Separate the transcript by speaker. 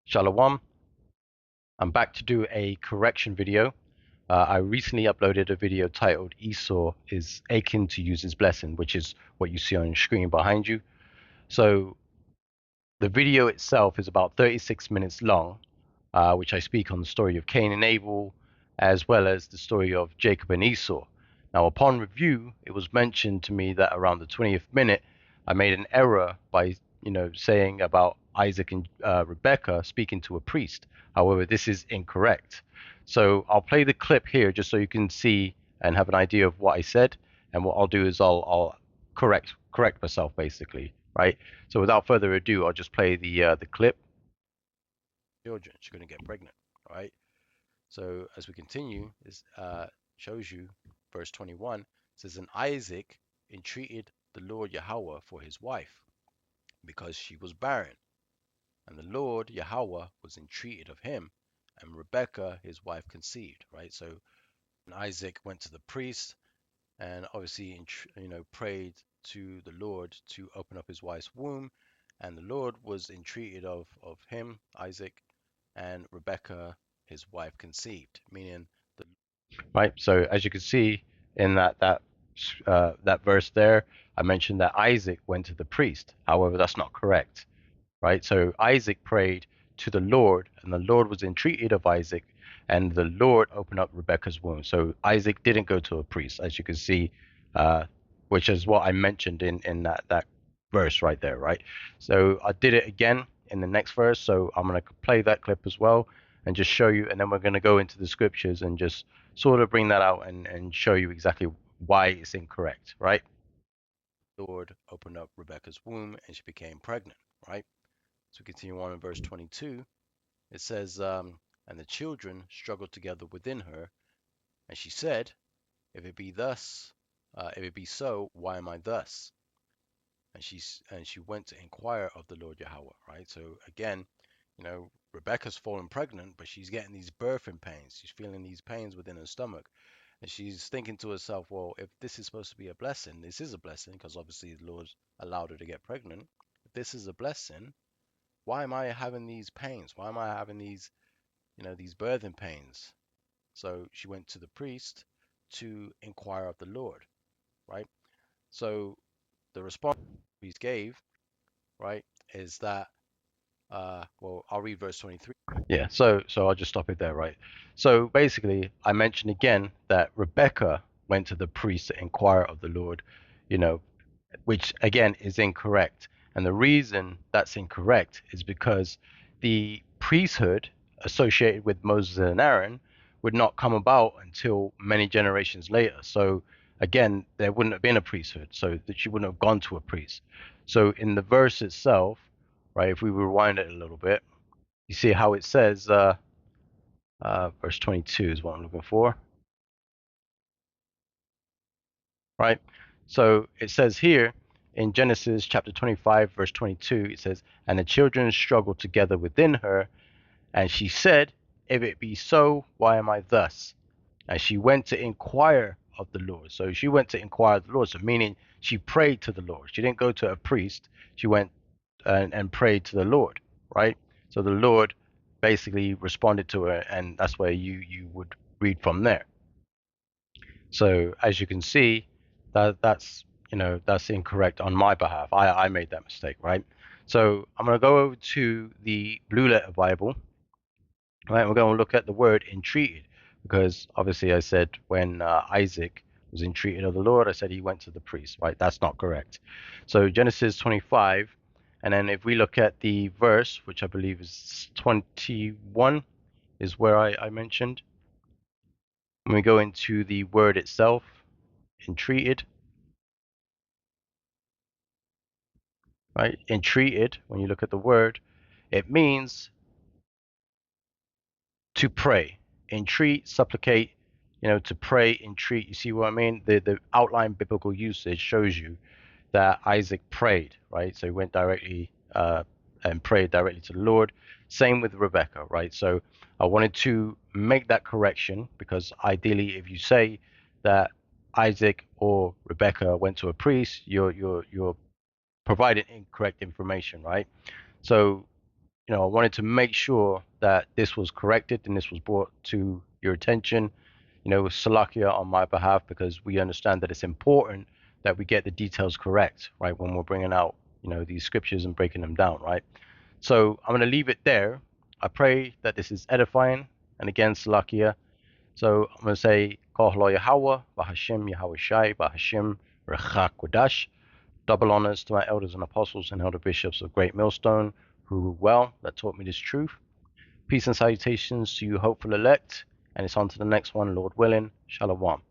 Speaker 1: Shalom. I'm back to do a correction video. I recently uploaded a video titled Esau is aching to use his blessing, which is what you see on your screen behind you. So the video itself is about 36 minutes long, which I speak on the story of Cain and Abel, as well as the story of Jacob and Esau. Now, upon review, it was mentioned to me that around the 20th minute, I made an error by, saying about Isaac and Rebecca speaking to a priest. However, this is incorrect. So I'll play the clip here just so you can see and have an idea of what I said. And what I'll do is I'll correct myself basically, right? So without further ado, I'll just play the clip. Children, she's going to get pregnant, all right? So as we continue, this shows you verse 21 says, and Isaac entreated the Lord Yahweh for his wife because she was barren. And the Lord Yahweh was entreated of him, and Rebekah his wife conceived, right? So Isaac went to the priest and obviously prayed to the Lord to open up his wife's womb, and the Lord was entreated of him, Isaac, and Rebekah his wife conceived, meaning the right. So as you can see in that verse there, I mentioned that Isaac went to the priest. However, that's not correct, right? So Isaac prayed to the Lord, and the Lord was entreated of Isaac, and the Lord opened up Rebekah's womb. So Isaac didn't go to a priest, as you can see, which is what I mentioned in that verse right there, right? So I did it again in the next verse. So I'm going to play that clip as well and just show you, and then we're going to go into the scriptures and just sort of bring that out and show you exactly why it's incorrect, right? The Lord opened up Rebekah's womb and she became pregnant, right? So we continue on in verse 22. It says, and the children struggled together within her, and she said, if it be so, why am I thus? And she went to inquire of the Lord Yahweh, right? So again, Rebecca's fallen pregnant, but she's getting these birthing pains. She's feeling these pains within her stomach. And she's thinking to herself, well, if this is supposed to be a blessing, this is a blessing because obviously the Lord allowed her to get pregnant. If this is a blessing, why am I having these pains? Why am I having these birthing pains? So she went to the priest to inquire of the Lord, right? So the response the priest gave, right, is that, well, I'll read verse 23. Yeah, so I'll just stop it there, right? So basically, I mentioned again that Rebecca went to the priest to inquire of the Lord, you know, which again is incorrect. And the reason that's incorrect is because the priesthood associated with Moses and Aaron would not come about until many generations later. So again, there wouldn't have been a priesthood, so that she wouldn't have gone to a priest. So in the verse itself, right, if we rewind it a little bit, you see how it says, verse 22 is what I'm looking for, right? So it says here in Genesis chapter 25, verse 22, it says, and the children struggled together within her, and she said, if it be so, why am I thus? And she went to inquire of the Lord. So she went to inquire of the Lord, so meaning she prayed to the Lord. She didn't go to a priest. She went and prayed to the Lord, right? So the Lord basically responded to her, and that's where you would read from there. So as you can see, that's incorrect on my behalf. I made that mistake, right? So I'm going to go over to the Blue Letter Bible, right? We're going to look at the word entreated, because obviously I said when Isaac was entreated of the Lord, I said he went to the priest, right? That's not correct. So Genesis 25, and then if we look at the verse, which I believe is 21, is where I mentioned. When we go into the word itself, entreated, right? Entreated, when you look at the word, it means to pray. Entreat, supplicate, to pray, entreat. You see what I mean? The outline biblical usage shows you that Isaac prayed, right? So he went directly and prayed directly to the Lord. Same with Rebecca, right? So I wanted to make that correction because ideally, if you say that Isaac or Rebecca went to a priest, you're providing incorrect information, right? So I wanted to make sure that this was corrected and this was brought to your attention, with Salakia on my behalf, because we understand that it's important that we get the details correct, right, when we're bringing out, these scriptures and breaking them down, right? So I'm going to leave it there. I pray that this is edifying. And again, Salakia. So I'm going to say, Koh Lo Yahweh, Bahashim Yahweh Shai, Bahashim Rechak Kodash. Double honors to my elders and apostles and elder bishops of Great Millstone, who that taught me this truth. Peace and salutations to you, hopeful elect. And it's on to the next one, Lord willing. Shalom.